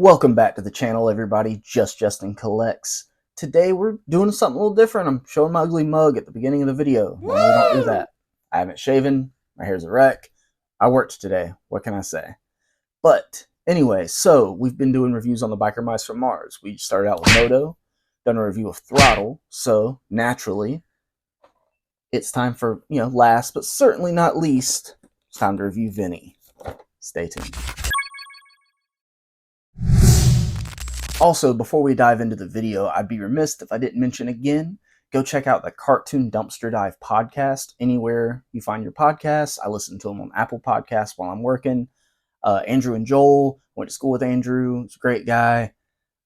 Welcome back to the channel, everybody. Justin Collects. Today we're doing something a little different. I'm showing my ugly mug at the beginning of the video. Normally we don't do that. I haven't shaven. My hair's a wreck. I worked today. What can I say? But anyway, so we've been doing reviews on the Biker Mice from Mars. We started out with Modo, done a review of Throttle. So naturally, it's time for, last but certainly not least, it's time to review Vinnie. Stay tuned. Also, before we dive into the video, I'd be remiss if I didn't mention again, go check out the Cartoon Dumpster Dive podcast anywhere you find your podcasts. I listen to them on Apple Podcasts while I'm working. Andrew and Joel, went to school with Andrew. He's a great guy.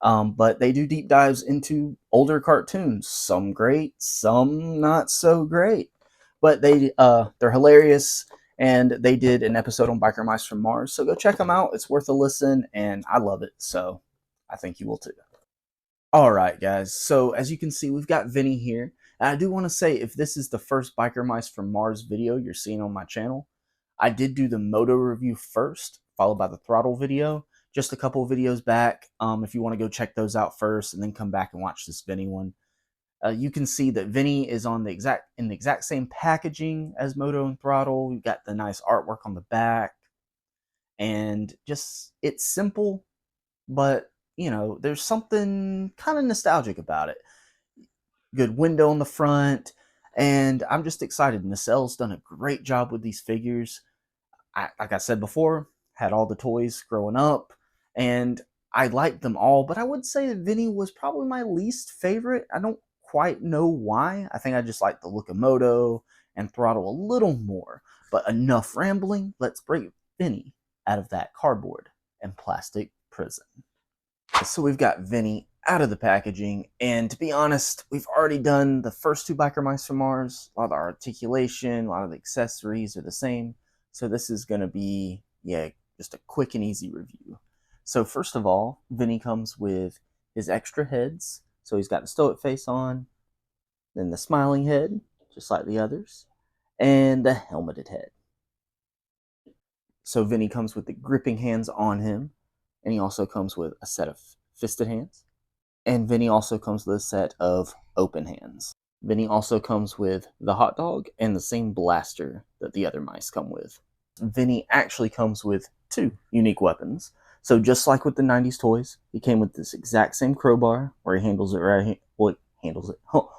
But they do deep dives into older cartoons. Some great, some not so great. But they're hilarious, and they did an episode on Biker Mice from Mars. So go check them out. It's worth a listen, and I love it. So I think you will too. Alright guys, so as you can see, we've got Vinnie here. And I do want to say, if this is the first Biker Mice from Mars video you're seeing on my channel, I did do the Modo review first, followed by the Throttle video, just a couple of videos back. If you want to go check those out first, and then come back and watch this Vinnie one. You can see that Vinnie is in the exact same packaging as Modoand Throttle. We've got the nice artwork on the back. And just, it's simple, but there's something kind of nostalgic about it. Good window on the front, and I'm just excited. Nacelle's done a great job with these figures. Like I said before, had all the toys growing up, and I liked them all, but I would say that Vinnie was probably my least favorite. I don't quite know why. I think I just like the look of Modo and Throttle a little more, but enough rambling. Let's break Vinnie out of that cardboard and plastic prison. So we've got Vinnie out of the packaging, and to be honest, we've already done the first two Biker Mice from Mars. A lot of the articulation, a lot of the accessories are the same. So this is going to be, just a quick and easy review. So first of all, Vinnie comes with his extra heads. So he's got the stoic face on, then the smiling head, just like the others, and the helmeted head. So Vinnie comes with the gripping hands on him. And he also comes with a set of fisted hands. And Vinnie also comes with a set of open hands. Vinnie also comes with the hot dog and the same blaster that the other mice come with. Vinnie actually comes with two unique weapons. So just like with the 90s toys, he came with this exact same crowbar where he handles it right here. Well,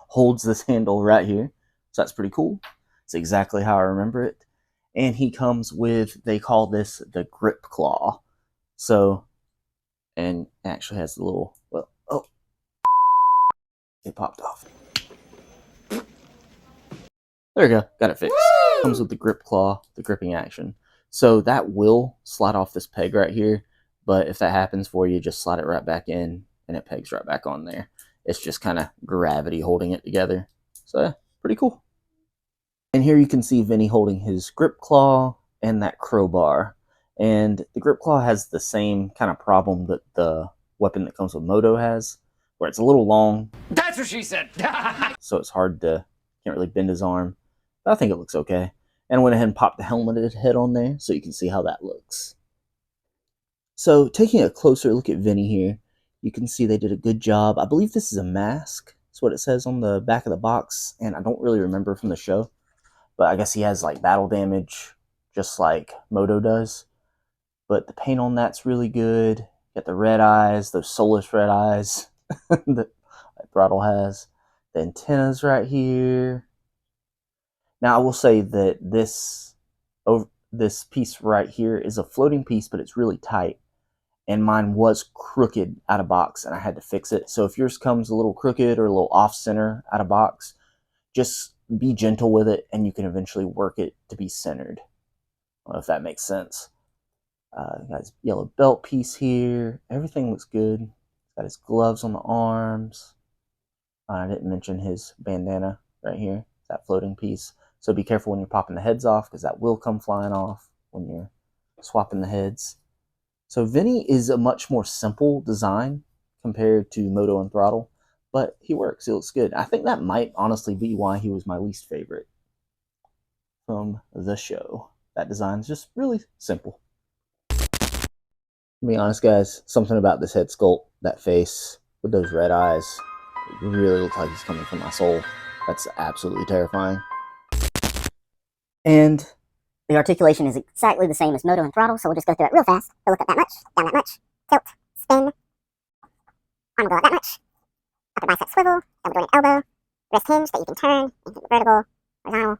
holds this handle right here. So that's pretty cool. It's exactly how I remember it. And he comes with, they call this the grip claw. So, and it actually has the little, it popped off. There we go, got it fixed. Woo! Comes with the grip claw, the gripping action. So that will slide off this peg right here, but if that happens for you, just slide it right back in, and it pegs right back on there. It's just kind of gravity holding it together. So yeah, pretty cool. And here you can see Vinnie holding his grip claw and that crowbar. And the grip claw has the same kind of problem that the weapon that comes with Modo has, where it's a little long. That's what she said. So it's hard to, can't really bend his arm. But I think it looks okay. And I went ahead and popped the helmeted head on there so you can see how that looks. So taking a closer look at Vinnie here, you can see they did a good job. I believe this is a mask. That's what it says on the back of the box. And I don't really remember from the show. But I guess he has like battle damage, just like Modo does. But the paint on that's really good. Got the red eyes, those soulless red eyes that Throttle has. The antennas right here. Now I will say that this piece right here is a floating piece, but it's really tight. And mine was crooked out of box, and I had to fix it. So if yours comes a little crooked or a little off center out of box, just be gentle with it, and you can eventually work it to be centered. I don't know if that makes sense. Got his yellow belt piece here. Everything looks good. Got his gloves on the arms. I didn't mention his bandana right here. That floating piece. So be careful when you're popping the heads off, because that will come flying off when you're swapping the heads. So Vinnie is a much more simple design compared to Modo and Throttle, but he works. He looks good. I think that might honestly be why he was my least favorite from the show. That design is just really simple. To be honest, guys, something about this head sculpt, that face with those red eyes, it really looks like he's coming from my soul. That's absolutely terrifying. And the articulation is exactly the same as Modoand Throttle, so we'll just go through it real fast. Go look up that much, down that much, tilt, spin, arm will go up that much, upper bicep swivel, double jointed elbow, wrist hinge that you can turn, vertical, horizontal,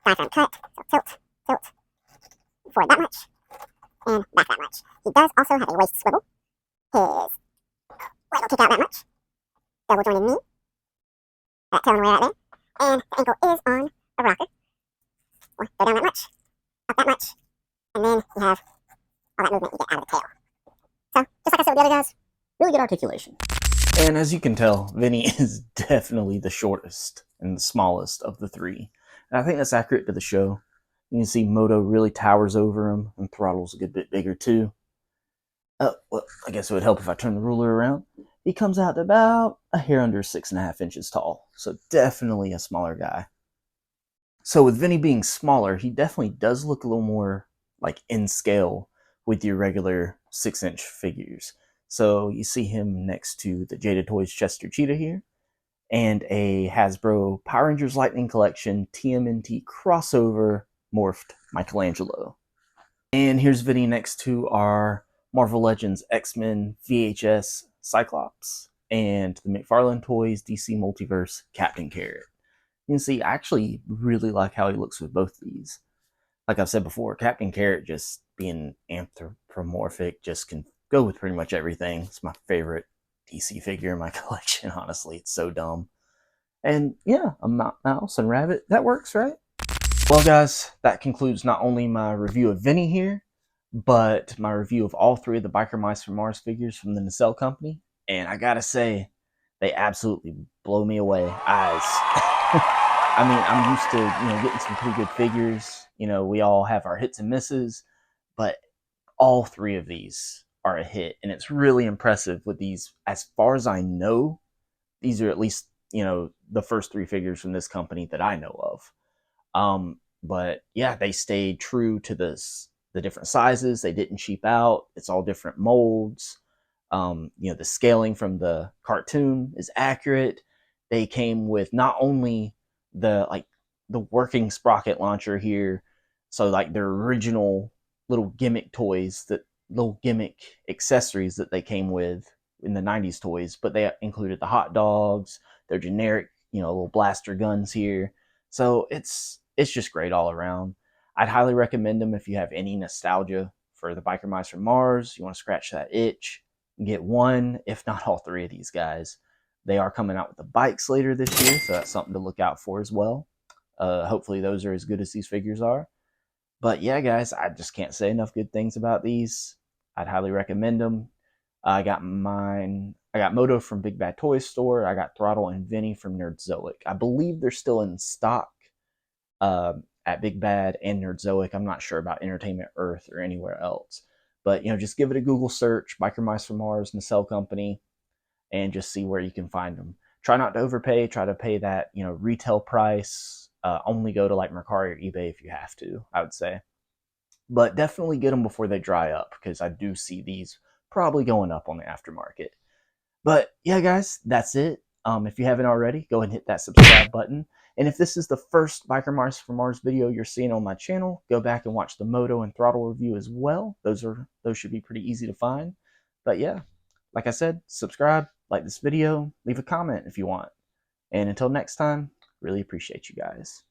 diaphragm cut, so tilt, tilt, forward that much, and back that much. He does also have a waist swivel. His leg will kick out that much, double jointed knee, that toe on the way out there, and the ankle is on a rocker. Or go down that much, up that much, and then you have all that movement you get out of the tail. So, just like I said with the other guys, really good articulation. And as you can tell, Vinnie is definitely the shortest and the smallest of the three. And I think that's accurate to the show. You can see Modo really towers over him, and Throttle's a good bit bigger too. Well, I guess it would help if I turn the ruler around. He comes out to about a hair under 6.5 inches tall, so definitely a smaller guy. So with Vinnie being smaller, he definitely does look a little more like in scale with your regular 6-inch figures. So you see him next to the Jada Toys Chester Cheetah here, and a Hasbro Power Rangers Lightning Collection TMNT crossover morphed Michelangelo. And here's Vinnie next to our Marvel Legends X-Men VHS Cyclops and the McFarlane Toys DC Multiverse Captain Carrot. You can see I actually really like how he looks with both of these. Like I've said before, Captain Carrot just being anthropomorphic just can go with pretty much everything. It's my favorite DC figure in my collection, honestly. It's so dumb. And yeah, a mouse and rabbit. That works, right? Well, guys, that concludes not only my review of Vinnie here, but my review of all three of the Biker Mice from Mars figures from the Nacelle Company. And I gotta say, they absolutely blow me away. Eyes. I mean, I'm used to, getting some pretty good figures. We all have our hits and misses, but all three of these are a hit, and it's really impressive with these. As far as I know, these are at least, the first three figures from this company that I know of. But yeah, they stayed true to the different sizes. They didn't cheap out. It's all different molds. The scaling from the cartoon is accurate. They came with not only the working sprocket launcher here, so like their original little gimmick toys, that little gimmick accessories that they came with in the 90s toys, but they included the hot dogs, their generic, little blaster guns here. So it's just great all around. I'd highly recommend them if you have any nostalgia for the Biker Mice from Mars. You want to scratch that itch, get one, if not all three of these guys. They are coming out with the bikes later this year, so that's something to look out for as well. Hopefully those are as good as these figures are. But yeah, guys, I just can't say enough good things about these. I'd highly recommend them. I got Modo from Big Bad Toy Store. I got Throttle and Vinnie from Nerdzoic. I believe they're still in stock at Big Bad and Nerdzoic. I'm not sure about Entertainment Earth or anywhere else. But, just give it a Google search, Biker Mice from Mars, Nacelle Company, and just see where you can find them. Try not to overpay. Try to pay that, retail price. Only go to like Mercari or eBay if you have to, I would say. But definitely get them before they dry up, because I do see these probably going up on the aftermarket. But yeah, guys, that's it. If you haven't already, go ahead and hit that subscribe button. And if this is the first Biker Mice from Mars video you're seeing on my channel, go back and watch the Modo and Throttle review as well. Those should be pretty easy to find. But yeah, like I said, subscribe, like this video, leave a comment if you want. And until next time, really appreciate you guys.